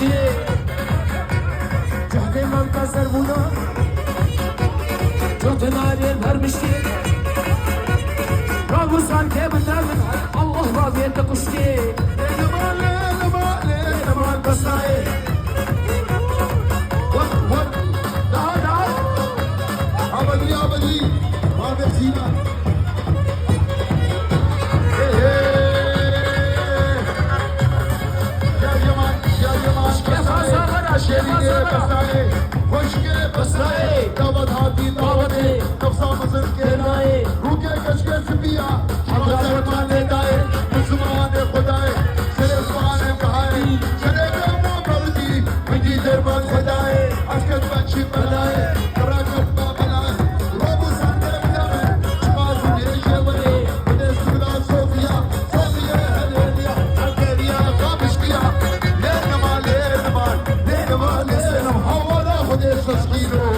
مشتي جهدي من كسر بودا جهد ناري برمشتي رابو سانكي بندرمن الله راضي تكشتي لينا ما البساي وات تعال أبدي ما بيحسينا وشكي بساي دعوت هاتي دعوتي نفسا مزر के लाए रुके कश के सिपिया हमारे माने दाए मुसलमान खुदाए सिरे सुहाने बहाए सिरे कमा बल्दी मुझी दरबार खुदाए अशकत बंशी बनाए कराकत बा बनाए रोबू संते बनाए चमार मुझे शेवरे मुझे सुला सोफिया सोफिया हलेलिया हलेलिया काबिश किया ले नमाल हवाला खुदे सस्कीरो